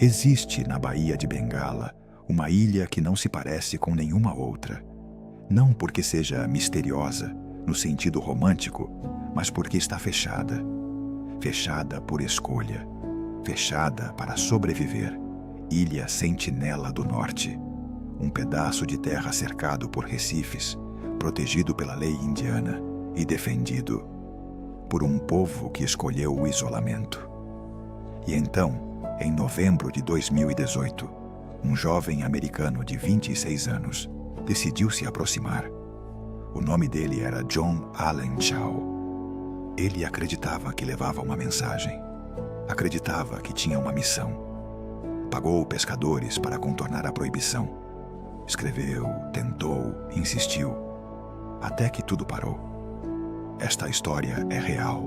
Existe na Baía de Bengala uma ilha que não se parece com nenhuma outra. Não porque seja misteriosa, no sentido romântico, mas porque está fechada. Fechada por escolha. Fechada para sobreviver. Ilha Sentinela do Norte. Um pedaço de terra cercado por recifes, protegido pela lei indiana e defendido por um povo que escolheu o isolamento. E então, em novembro de 2018, um jovem americano de 26 anos decidiu se aproximar. O nome dele era John Allen Chau. Ele acreditava que levava uma mensagem. Acreditava que tinha uma missão. Pagou pescadores para contornar a proibição. Escreveu, tentou, insistiu, até que tudo parou. Esta história é real,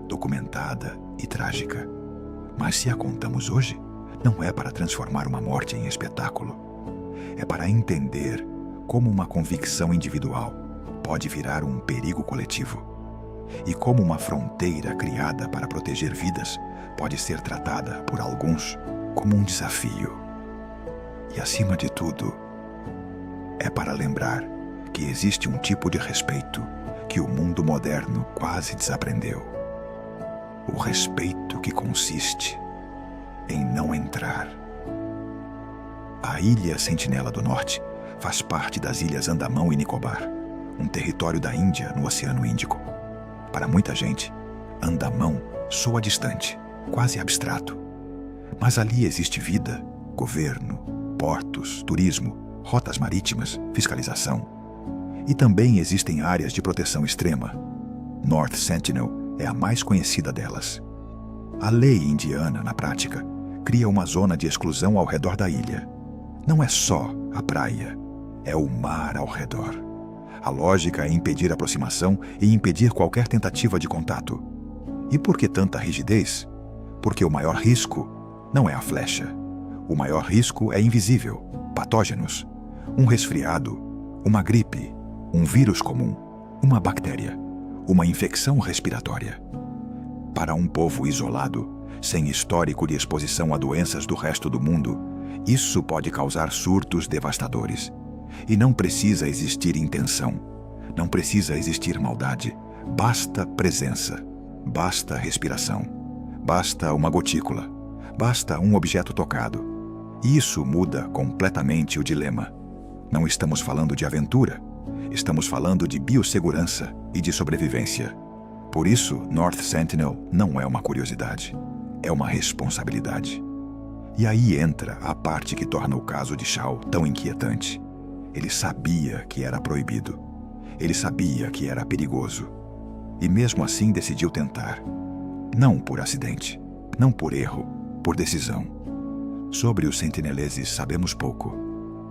documentada e trágica. Mas se a contamos hoje, não é para transformar uma morte em espetáculo. É para entender como uma convicção individual pode virar um perigo coletivo. E como uma fronteira criada para proteger vidas pode ser tratada por alguns como um desafio. E acima de tudo, é para lembrar que existe um tipo de respeito que o mundo moderno quase desaprendeu. O respeito que consiste em não entrar. A Ilha Sentinela do Norte faz parte das Ilhas Andamão e Nicobar, um território da Índia no Oceano Índico. Para muita gente, Andamão soa distante, quase abstrato. Mas ali existe vida, governo, portos, turismo, rotas marítimas, fiscalização. E também existem áreas de proteção extrema. North Sentinel é a mais conhecida delas. A lei indiana, na prática, cria uma zona de exclusão ao redor da ilha. Não é só a praia, é o mar ao redor. A lógica é impedir aproximação e impedir qualquer tentativa de contato. E por que tanta rigidez? Porque o maior risco não é a flecha. O maior risco é invisível, patógenos. Um resfriado, uma gripe, um vírus comum, uma bactéria, uma infecção respiratória. Para um povo isolado, sem histórico de exposição a doenças do resto do mundo, isso pode causar surtos devastadores. E não precisa existir intenção, não precisa existir maldade. Basta presença, basta respiração, basta uma gotícula, basta um objeto tocado. E isso muda completamente o dilema. Não estamos falando de aventura, estamos falando de biossegurança e de sobrevivência. Por isso, North Sentinel não é uma curiosidade, é uma responsabilidade. E aí entra a parte que torna o caso de Chau tão inquietante. Ele sabia que era proibido. Ele sabia que era perigoso. E mesmo assim decidiu tentar. Não por acidente, não por erro, por decisão. Sobre os sentineleses sabemos pouco.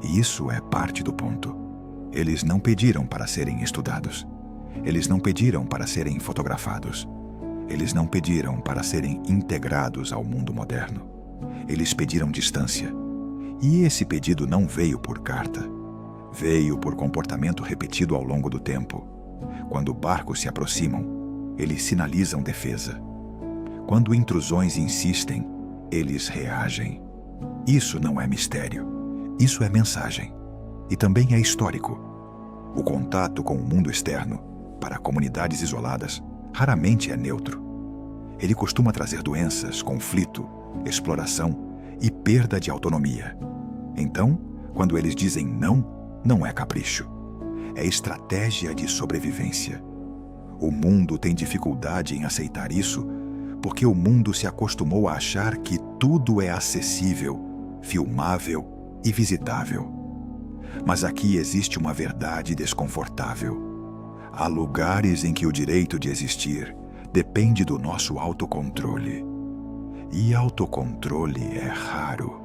E isso é parte do ponto. Eles não pediram para serem estudados. Eles não pediram para serem fotografados. Eles não pediram para serem integrados ao mundo moderno. Eles pediram distância. E esse pedido não veio por carta. Veio por comportamento repetido ao longo do tempo. Quando barcos se aproximam, eles sinalizam defesa. Quando intrusões insistem, eles reagem. Isso não é mistério. Isso é mensagem. E também é histórico. O contato com o mundo externo, para comunidades isoladas, raramente é neutro. Ele costuma trazer doenças, conflito, exploração e perda de autonomia. Então, quando eles dizem não, não é capricho. É estratégia de sobrevivência. O mundo tem dificuldade em aceitar isso porque o mundo se acostumou a achar que tudo é acessível, filmável e visitável. Mas aqui existe uma verdade desconfortável. Há lugares em que o direito de existir depende do nosso autocontrole. E autocontrole é raro.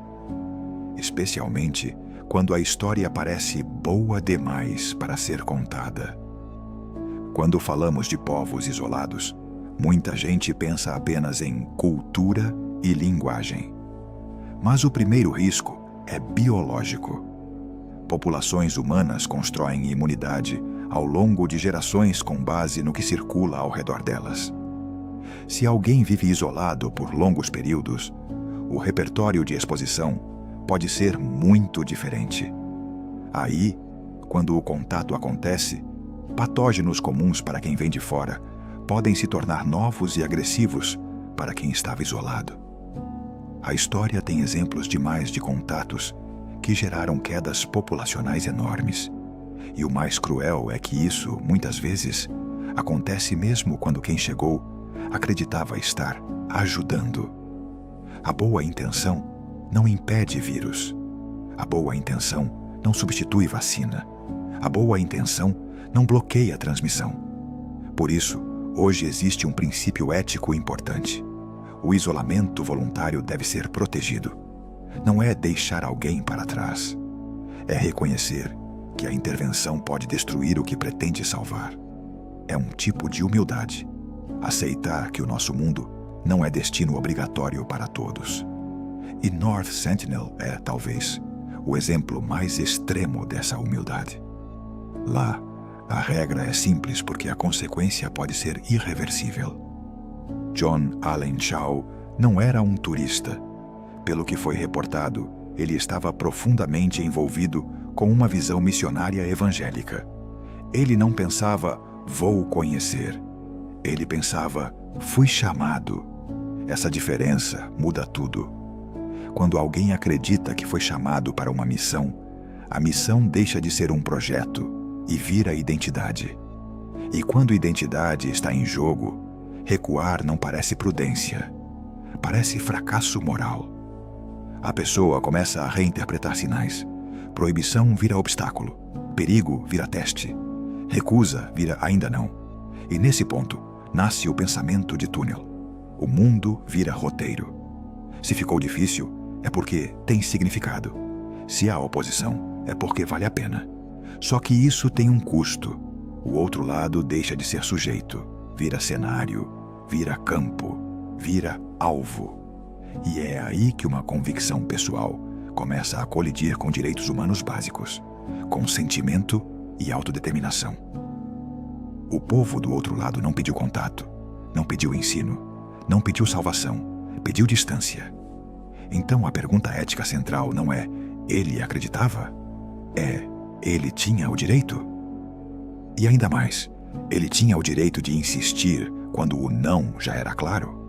Especialmente quando a história parece boa demais para ser contada. Quando falamos de povos isolados, muita gente pensa apenas em cultura e linguagem. Mas o primeiro risco é biológico. Populações humanas constroem imunidade ao longo de gerações com base no que circula ao redor delas. Se alguém vive isolado por longos períodos, o repertório de exposição pode ser muito diferente. Aí, quando o contato acontece, patógenos comuns para quem vem de fora podem se tornar novos e agressivos para quem estava isolado. A história tem exemplos demais de contatos que geraram quedas populacionais enormes. E o mais cruel é que isso, muitas vezes, acontece mesmo quando quem chegou acreditava estar ajudando. A boa intenção não impede vírus. A boa intenção não substitui vacina. A boa intenção não bloqueia a transmissão. Por isso, hoje existe um princípio ético importante. O isolamento voluntário deve ser protegido. Não é deixar alguém para trás. É reconhecer que a intervenção pode destruir o que pretende salvar. É um tipo de humildade. Aceitar que o nosso mundo não é destino obrigatório para todos. E North Sentinel é, talvez, o exemplo mais extremo dessa humildade. Lá, a regra é simples porque a consequência pode ser irreversível. John Allen Chau não era um turista. Pelo que foi reportado, ele estava profundamente envolvido com uma visão missionária evangélica. Ele não pensava, vou conhecer. Ele pensava, fui chamado. Essa diferença muda tudo. Quando alguém acredita que foi chamado para uma missão, a missão deixa de ser um projeto e vira identidade. E quando identidade está em jogo, recuar não parece prudência, parece fracasso moral. A pessoa começa a reinterpretar sinais. Proibição vira obstáculo, perigo vira teste, recusa vira ainda não. E nesse ponto, nasce o pensamento de túnel. O mundo vira roteiro. Se ficou difícil, é porque tem significado. Se há oposição, é porque vale a pena. Só que isso tem um custo. O outro lado deixa de ser sujeito, vira cenário, vira campo, vira alvo. E é aí que uma convicção pessoal começa a colidir com direitos humanos básicos, com sentimento e autodeterminação. O povo do outro lado não pediu contato, não pediu ensino, não pediu salvação, pediu distância. Então a pergunta ética central não é ele acreditava? É ele tinha o direito? E ainda mais, ele tinha o direito de insistir quando o não já era claro?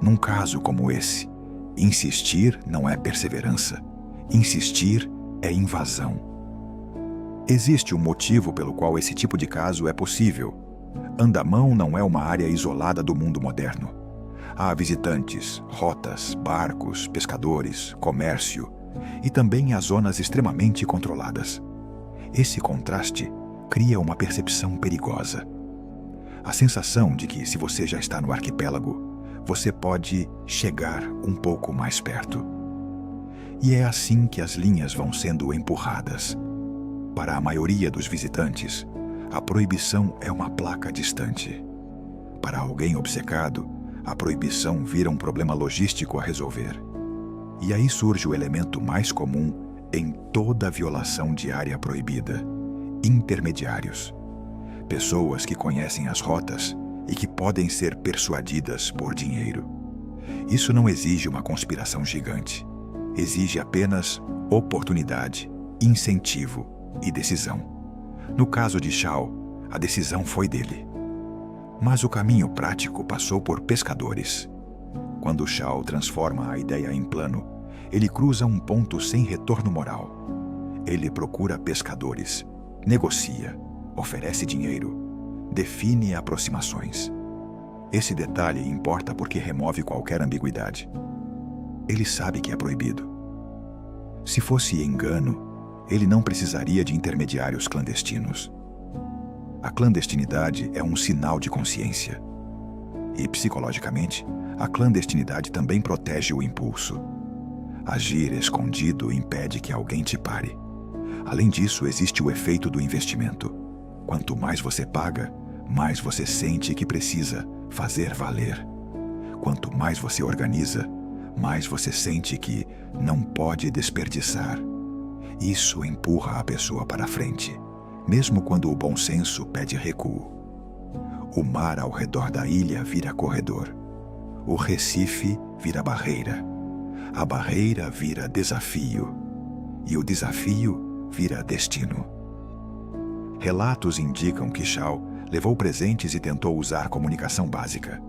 Num caso como esse, insistir não é perseverança, insistir é invasão. Existe um motivo pelo qual esse tipo de caso é possível. Andamão não é uma área isolada do mundo moderno. Há visitantes, rotas, barcos, pescadores, comércio e também há zonas extremamente controladas. Esse contraste cria uma percepção perigosa. A sensação de que, se você já está no arquipélago, você pode chegar um pouco mais perto. E é assim que as linhas vão sendo empurradas. Para a maioria dos visitantes, a proibição é uma placa distante. Para alguém obcecado, a proibição vira um problema logístico a resolver. E aí surge o elemento mais comum em toda violação de área proibida: intermediários. Pessoas que conhecem as rotas e que podem ser persuadidas por dinheiro. Isso não exige uma conspiração gigante. Exige apenas oportunidade, incentivo e decisão. No caso de Chau, a decisão foi dele. Mas o caminho prático passou por pescadores. Quando Chau transforma a ideia em plano, ele cruza um ponto sem retorno moral. Ele procura pescadores, negocia, oferece dinheiro, define aproximações. Esse detalhe importa porque remove qualquer ambiguidade. Ele sabe que é proibido. Se fosse engano, ele não precisaria de intermediários clandestinos. A clandestinidade é um sinal de consciência. E, psicologicamente, a clandestinidade também protege o impulso. Agir escondido impede que alguém te pare. Além disso, existe o efeito do investimento. Quanto mais você paga, mais você sente que precisa fazer valer. Quanto mais você organiza, mais você sente que não pode desperdiçar. Isso empurra a pessoa para frente, mesmo quando o bom senso pede recuo. O mar ao redor da ilha vira corredor. O Recife vira barreira. a barreira vira desafio e o desafio vira destino. Relatos indicam que Shao levou presentes e tentou usar comunicação básica: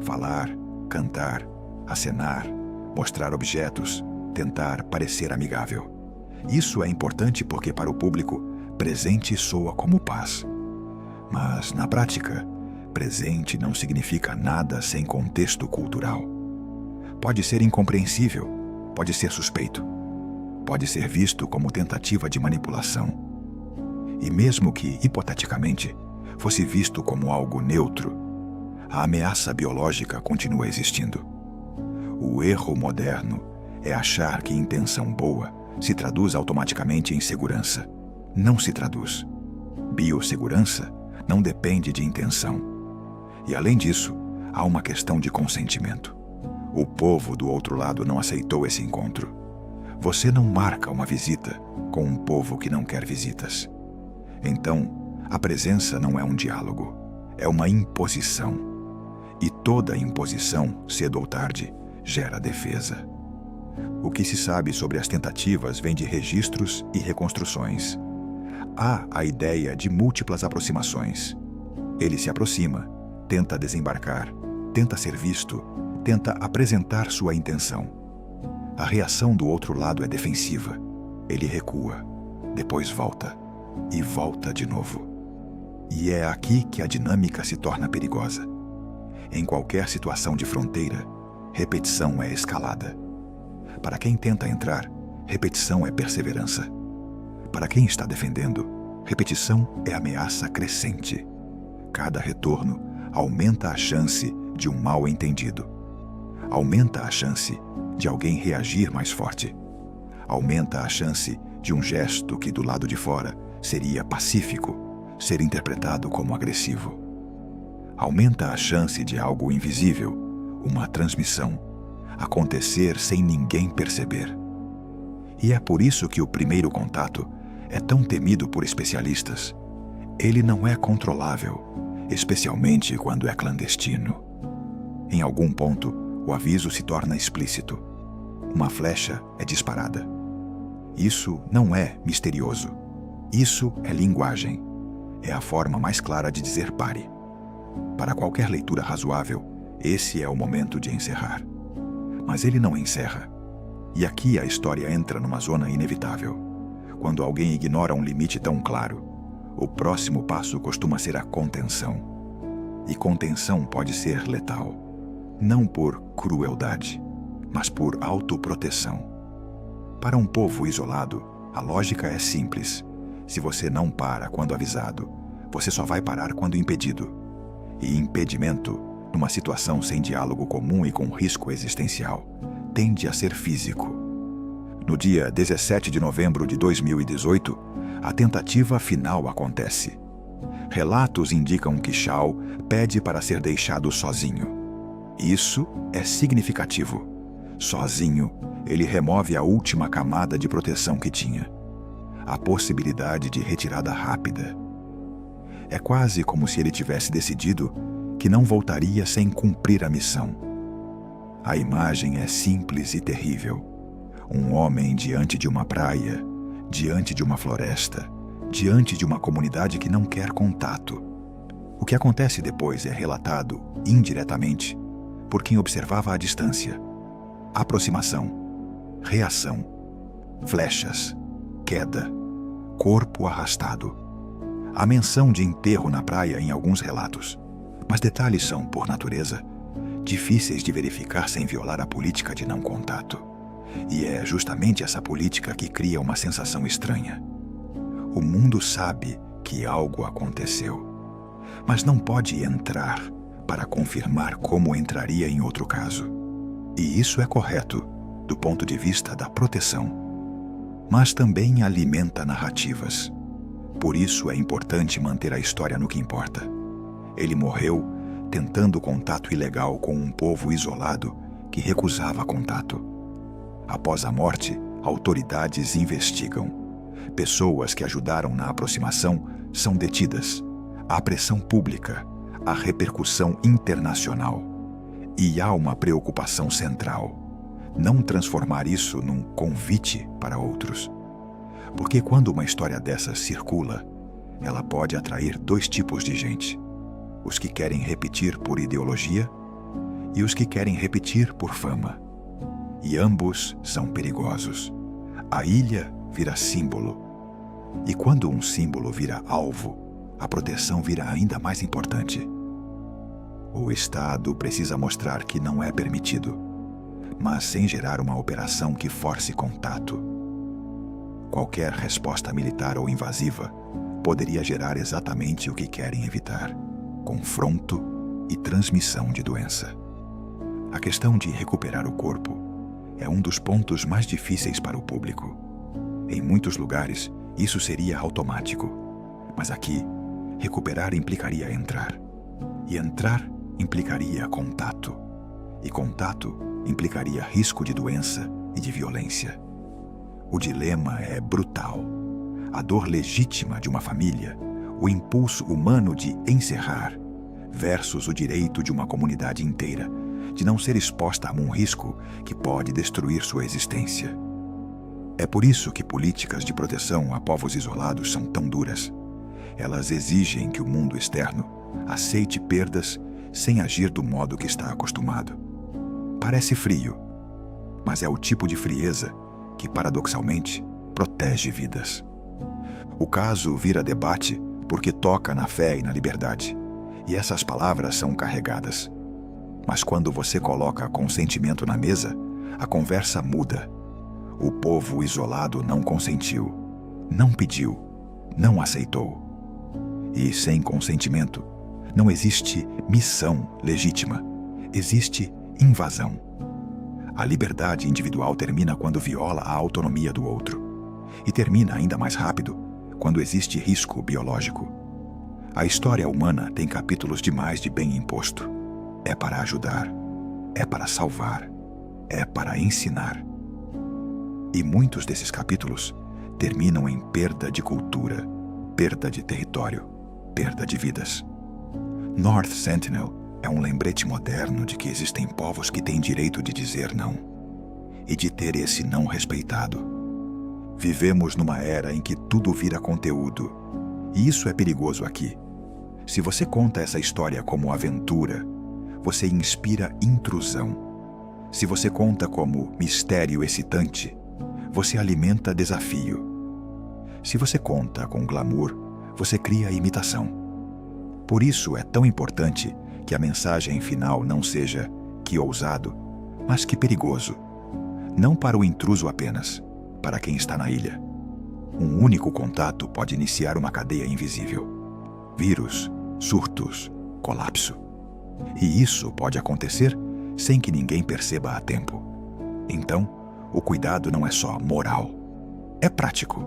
falar, cantar, acenar, mostrar objetos, tentar parecer amigável. Isso é importante porque, para o público, presente soa como paz. Mas, na prática, presente não significa nada sem contexto cultural. Pode ser incompreensível, pode ser suspeito, pode ser visto como tentativa de manipulação. E mesmo que, hipoteticamente, fosse visto como algo neutro, a ameaça biológica continua existindo. O erro moderno é achar que intenção boa se traduz automaticamente em segurança. Não se traduz. Biossegurança não depende de intenção. E, além disso, há uma questão de consentimento. O povo do outro lado não aceitou esse encontro. Você não marca uma visita com um povo que não quer visitas. Então, a presença não é um diálogo, é uma imposição. E toda imposição, cedo ou tarde, gera defesa. O que se sabe sobre as tentativas vem de registros e reconstruções. Há a ideia de múltiplas aproximações. Ele se aproxima, tenta desembarcar, tenta ser visto, tenta apresentar sua intenção. A reação do outro lado é defensiva. Ele recua, depois volta, e volta de novo. E é aqui que a dinâmica se torna perigosa. Em qualquer situação de fronteira, repetição é escalada. Para quem tenta entrar, repetição é perseverança. Para quem está defendendo, repetição é ameaça crescente. Cada retorno aumenta a chance de um mal-entendido. Aumenta a chance de alguém reagir mais forte. Aumenta a chance de um gesto que, do lado de fora, seria pacífico, ser interpretado como agressivo. Aumenta a chance de algo invisível, uma transmissão, acontecer sem ninguém perceber. E é por isso que o primeiro contato é tão temido por especialistas. Ele não é controlável, especialmente quando é clandestino. Em algum ponto, o aviso se torna explícito. Uma flecha é disparada. Isso não é misterioso. Isso é linguagem. É a forma mais clara de dizer pare. Para qualquer leitura razoável, esse é o momento de encerrar. Mas ele não encerra. E aqui a história entra numa zona inevitável. Quando alguém ignora um limite tão claro, o próximo passo costuma ser a contenção. E contenção pode ser letal. Não por crueldade, mas por autoproteção. Para um povo isolado, a lógica é simples. Se você não para quando avisado, você só vai parar quando impedido. E impedimento, numa situação sem diálogo comum e com risco existencial, tende a ser físico. No dia 17 de novembro de 2018, a tentativa final acontece. Relatos indicam que Shao pede para ser deixado sozinho. Isso é significativo. Sozinho, ele remove a última camada de proteção que tinha. A possibilidade de retirada rápida. É quase como se ele tivesse decidido que não voltaria sem cumprir a missão. A imagem é simples e terrível. Um homem diante de uma praia, diante de uma floresta, diante de uma comunidade que não quer contato. O que acontece depois é relatado, indiretamente, por quem observava à distância. Aproximação, reação, flechas, queda, corpo arrastado. Há menção de enterro na praia em alguns relatos, mas detalhes são, por natureza, difíceis de verificar sem violar a política de não contato. E é justamente essa política que cria uma sensação estranha. O mundo sabe que algo aconteceu, mas não pode entrar para confirmar como entraria em outro caso. E isso é correto, do ponto de vista da proteção. Mas também alimenta narrativas. Por isso é importante manter a história no que importa. Ele morreu tentando contato ilegal com um povo isolado que recusava contato. Após a morte, autoridades investigam. Pessoas que ajudaram na aproximação são detidas. Há pressão pública, há repercussão internacional. E há uma preocupação central: não transformar isso num convite para outros. Porque quando uma história dessas circula, ela pode atrair dois tipos de gente: os que querem repetir por ideologia e os que querem repetir por fama. E ambos são perigosos. A ilha vira símbolo. E quando um símbolo vira alvo, a proteção vira ainda mais importante. O Estado precisa mostrar que não é permitido, mas sem gerar uma operação que force contato. Qualquer resposta militar ou invasiva poderia gerar exatamente o que querem evitar: confronto e transmissão de doença. A questão de recuperar o corpo é um dos pontos mais difíceis para o público. Em muitos lugares, isso seria automático. Mas aqui, recuperar implicaria entrar. E entrar implicaria contato. E contato implicaria risco de doença e de violência. O dilema é brutal. A dor legítima de uma família, o impulso humano de encerrar, versus o direito de uma comunidade inteira de não ser exposta a um risco que pode destruir sua existência. É por isso que políticas de proteção a povos isolados são tão duras. Elas exigem que o mundo externo aceite perdas sem agir do modo que está acostumado. Parece frio, mas é o tipo de frieza que, paradoxalmente, protege vidas. O caso vira debate porque toca na fé e na liberdade, e essas palavras são carregadas. Mas quando você coloca consentimento na mesa, a conversa muda. O povo isolado não consentiu, não pediu, não aceitou. E sem consentimento, não existe missão legítima, existe invasão. A liberdade individual termina quando viola a autonomia do outro. E termina ainda mais rápido quando existe risco biológico. A história humana tem capítulos demais de bem imposto. É para ajudar, é para salvar, é para ensinar. E muitos desses capítulos terminam em perda de cultura, perda de território, perda de vidas. North Sentinel é um lembrete moderno de que existem povos que têm direito de dizer não, e de ter esse não respeitado. Vivemos numa era em que tudo vira conteúdo, e isso é perigoso aqui. Se você conta essa história como aventura, você inspira intrusão. Se você conta como mistério excitante, você alimenta desafio. Se você conta com glamour, você cria imitação. Por isso é tão importante que a mensagem final não seja "que ousado", mas "que perigoso". Não para o intruso apenas, para quem está na ilha. Um único contato pode iniciar uma cadeia invisível. Vírus, surtos, colapso. E isso pode acontecer sem que ninguém perceba a tempo. Então, o cuidado não é só moral. É prático.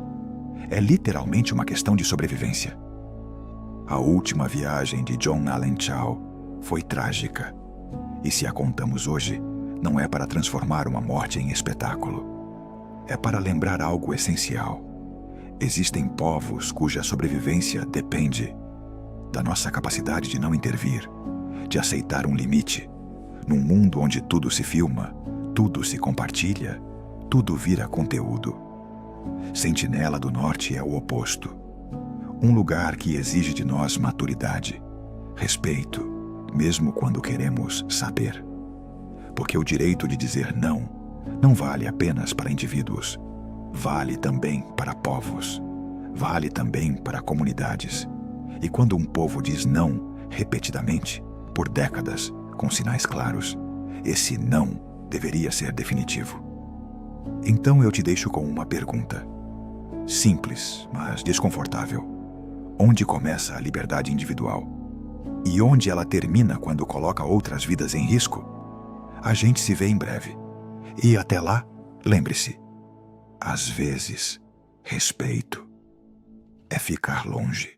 É literalmente uma questão de sobrevivência. A última viagem de John Allen Chau foi trágica. E se a contamos hoje, não é para transformar uma morte em espetáculo. É para lembrar algo essencial. Existem povos cuja sobrevivência depende da nossa capacidade de não intervir, de aceitar um limite. Num mundo onde tudo se filma, tudo se compartilha, tudo vira conteúdo. Sentinela do Norte é o oposto. Um lugar que exige de nós maturidade, respeito, mesmo quando queremos saber. Porque o direito de dizer não vale apenas para indivíduos. Vale também para povos. Vale também para comunidades. E quando um povo diz não repetidamente, por décadas, com sinais claros, esse não deveria ser definitivo. Então eu te deixo com uma pergunta. Simples, mas desconfortável. Onde começa a liberdade individual? E onde ela termina quando coloca outras vidas em risco? A gente se vê em breve. E até lá, lembre-se, às vezes, respeito é ficar longe.